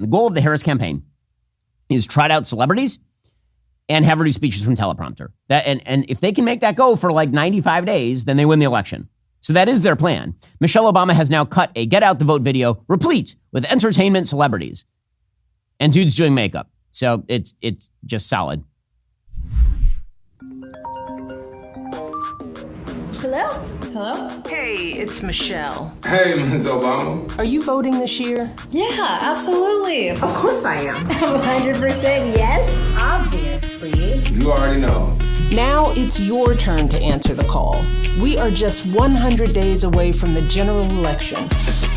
The goal of the Harris campaign is trot out celebrities and have her do speeches from teleprompter. And if they can make that go for like 95 days, then they win the election. So that is their plan. Michelle Obama has now cut a Get Out the Vote video replete with entertainment celebrities and dudes doing makeup. So it's just solid. Hello? Hello? Hey, it's Michelle. Hey, Ms. Obama. Are you voting this year? Yeah, absolutely. Of course I am. 100% yes, obviously. You already know. Now it's your turn to answer the call. We are just 100 days away from the general election.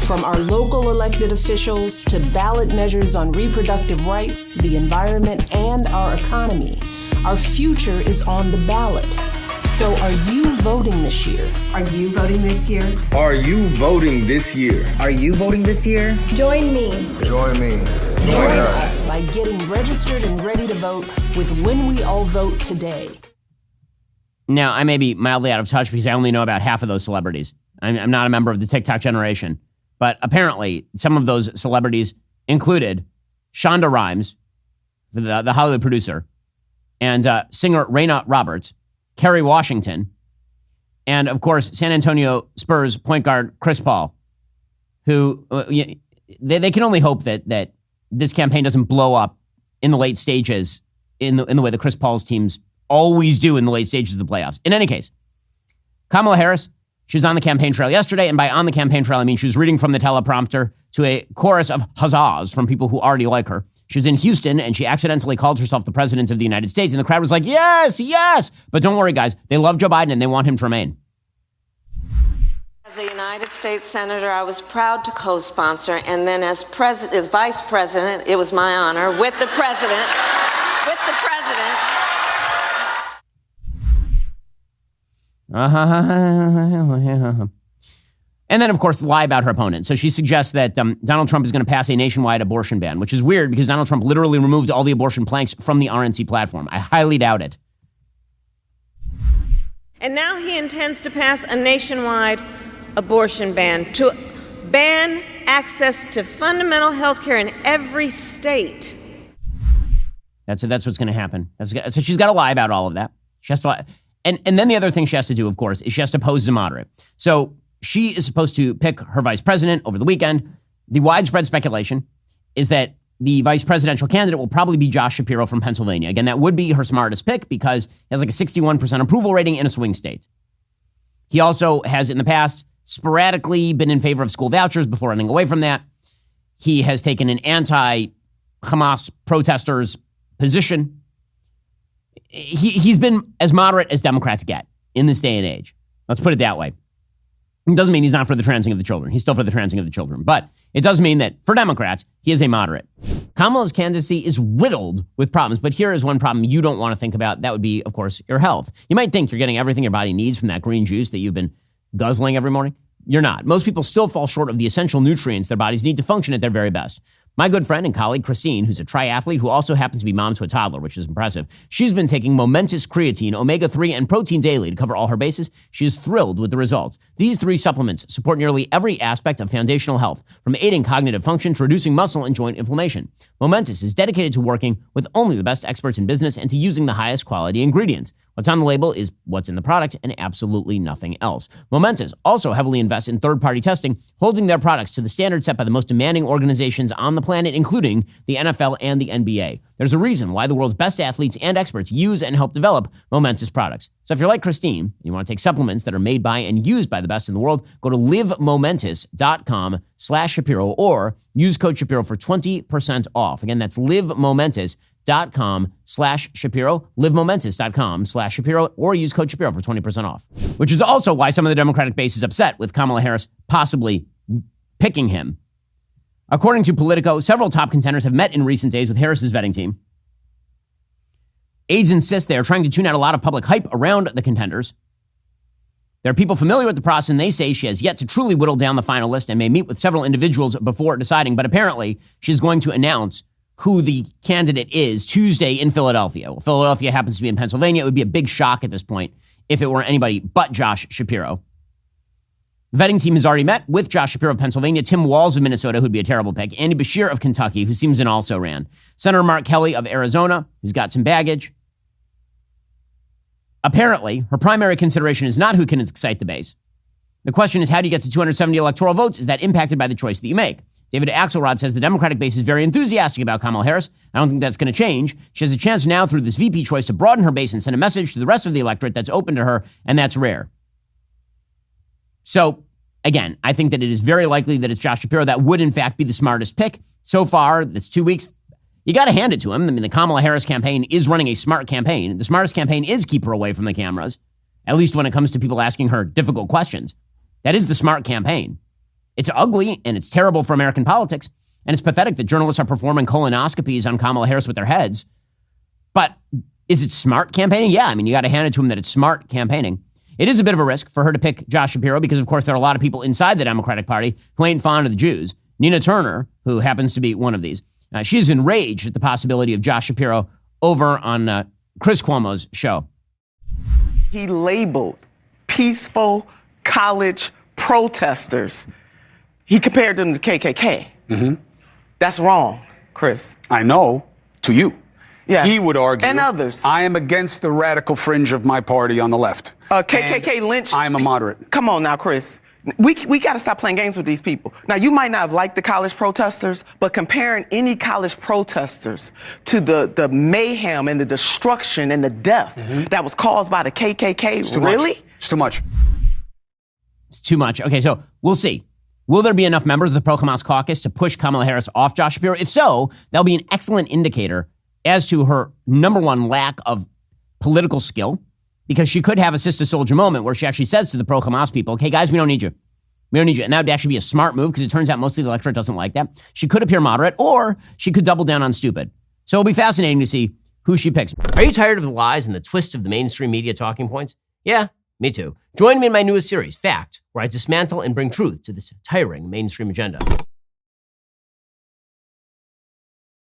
From our local elected officials to ballot measures on reproductive rights, the environment, and our economy, our future is on the ballot. So are you voting this year? Are you voting this year? Are you voting this year? Are you voting this year? Join me. Join me. Join us by getting registered and ready to vote with When We All Vote today. Now, I may be mildly out of touch because I only know about half of those celebrities. I'm not a member of the TikTok generation. But apparently, some of those celebrities included Shonda Rhimes, the Hollywood producer, and singer Raina Roberts, Kerry Washington, and, of course, San Antonio Spurs point guard Chris Paul, who they can only hope that this campaign doesn't blow up in the late stages in the way that Chris Paul's teams always do in the late stages of the playoffs. In any case, Kamala Harris, she was on the campaign trail yesterday, and by on the campaign trail, I mean she was reading from the teleprompter to a chorus of huzzahs from people who already like her. She was in Houston, and she accidentally called herself the president of the United States, and the crowd was like, yes, yes. But don't worry, guys. They love Joe Biden, and they want him to remain. As a United States Senator, I was proud to co-sponsor, and then as Vice President, it was my honor, with the President. And then, of course, lie about her opponent. So she suggests that Donald Trump is going to pass a nationwide abortion ban, which is weird because Donald Trump literally removed all the abortion planks from the RNC platform. I highly doubt it. And now he intends to pass a nationwide abortion ban to ban access to fundamental health care in every state. That's what's going to happen. So she's got to lie about all of that. She has to lie. And then the other thing she has to do, of course, is she has to pose as a moderate. So she is supposed to pick her vice president over the weekend. The widespread speculation is that the vice presidential candidate will probably be Josh Shapiro from Pennsylvania. Again, that would be her smartest pick because he has like a 61% approval rating in a swing state. He also has in the past sporadically been in favor of school vouchers before running away from that. He has taken an anti-Hamas protesters position. He's been as moderate as Democrats get in this day and age. Let's put it that way. It doesn't mean he's not for the transing of the children. He's still for the transing of the children. But it does mean that for Democrats, he is a moderate. Kamala's candidacy is riddled with problems. But here is one problem you don't want to think about. That would be, of course, your health. You might think you're getting everything your body needs from that green juice that you've been guzzling every morning. You're not. Most people still fall short of the essential nutrients their bodies need to function at their very best. My good friend and colleague, Christine, who's a triathlete who also happens to be mom to a toddler, which is impressive. She's been taking Momentous Creatine, Omega-3, and Protein daily to cover all her bases. She is thrilled with the results. These three supplements support nearly every aspect of foundational health, from aiding cognitive function to reducing muscle and joint inflammation. Momentous is dedicated to working with only the best experts in business and to using the highest quality ingredients. What's on the label is what's in the product and absolutely nothing else. Momentous also heavily invests in third-party testing, holding their products to the standard set by the most demanding organizations on the planet, including the NFL and the NBA. There's a reason why the world's best athletes and experts use and help develop Momentous products. So if you're like Christine and you want to take supplements that are made by and used by the best in the world, go to livemomentous.com/Shapiro or use code Shapiro for 20% off. Again, that's livemomentous.com/Shapiro, livemomentous.com/Shapiro, or use code Shapiro for 20% off. Which is also why some of the Democratic base is upset with Kamala Harris possibly picking him. According to Politico, several top contenders have met in recent days with Harris's vetting team. Aides insist they are trying to tune out a lot of public hype around the contenders. There are people familiar with the process, and they say she has yet to truly whittle down the final list and may meet with several individuals before deciding. But apparently, she's going to announce who the candidate is Tuesday in Philadelphia. Well, Philadelphia happens to be in Pennsylvania. It would be a big shock at this point if it were anybody but Josh Shapiro. The vetting team has already met with Josh Shapiro of Pennsylvania, Tim Walz of Minnesota, who'd be a terrible pick, Andy Beshear of Kentucky, who seems and also ran, Senator Mark Kelly of Arizona, who's got some baggage. Apparently, her primary consideration is not who can excite the base. The question is, how do you get to 270 electoral votes? Is that impacted by the choice that you make? David Axelrod says the Democratic base is very enthusiastic about Kamala Harris. I don't think that's going to change. She has a chance now through this VP choice to broaden her base and send a message to the rest of the electorate that's open to her, and that's rare. So, again, I think that it is very likely that it's Josh Shapiro. That would, in fact, be the smartest pick. So far, this 2 weeks, you got to hand it to him. I mean, the Kamala Harris campaign is running a smart campaign. The smartest campaign is keep her away from the cameras, at least when it comes to people asking her difficult questions. That is the smart campaign. It's ugly and it's terrible for American politics. And it's pathetic that journalists are performing colonoscopies on Kamala Harris with their heads. But is it smart campaigning? Yeah, I mean, you got to hand it to him that it's smart campaigning. It is a bit of a risk for her to pick Josh Shapiro because, of course, there are a lot of people inside the Democratic Party who ain't fond of the Jews. Nina Turner, who happens to be one of these, she's enraged at the possibility of Josh Shapiro over on Chris Cuomo's show. He labeled peaceful college protesters. He compared them to KKK. Mm-hmm. That's wrong, Chris. I know, to you. Yeah. He would argue. And others. I am against the radical fringe of my party on the left. KKK And lynch. I'm a moderate. Come on now, Chris. We got to stop playing games with these people. Now, you might not have liked the college protesters, but comparing any college protesters to the mayhem and the destruction and the death that was caused by the KKK, really? It's too much. It's too much. Okay, so we'll see. Will there be enough members of the pro-Hamas caucus to push Kamala Harris off Josh Shapiro? If so, that'll be an excellent indicator as to her, number one, lack of political skill, because she could have a sister soldier moment where she actually says to the pro-Hamas people, okay, guys, we don't need you. We don't need you. And that would actually be a smart move because it turns out mostly the electorate doesn't like that. She could appear moderate or she could double down on stupid. So it'll be fascinating to see who she picks. Are you tired of the lies and the twists of the mainstream media talking points? Yeah, me too. Join me in my newest series, Fact, where I dismantle and bring truth to this tiring mainstream agenda.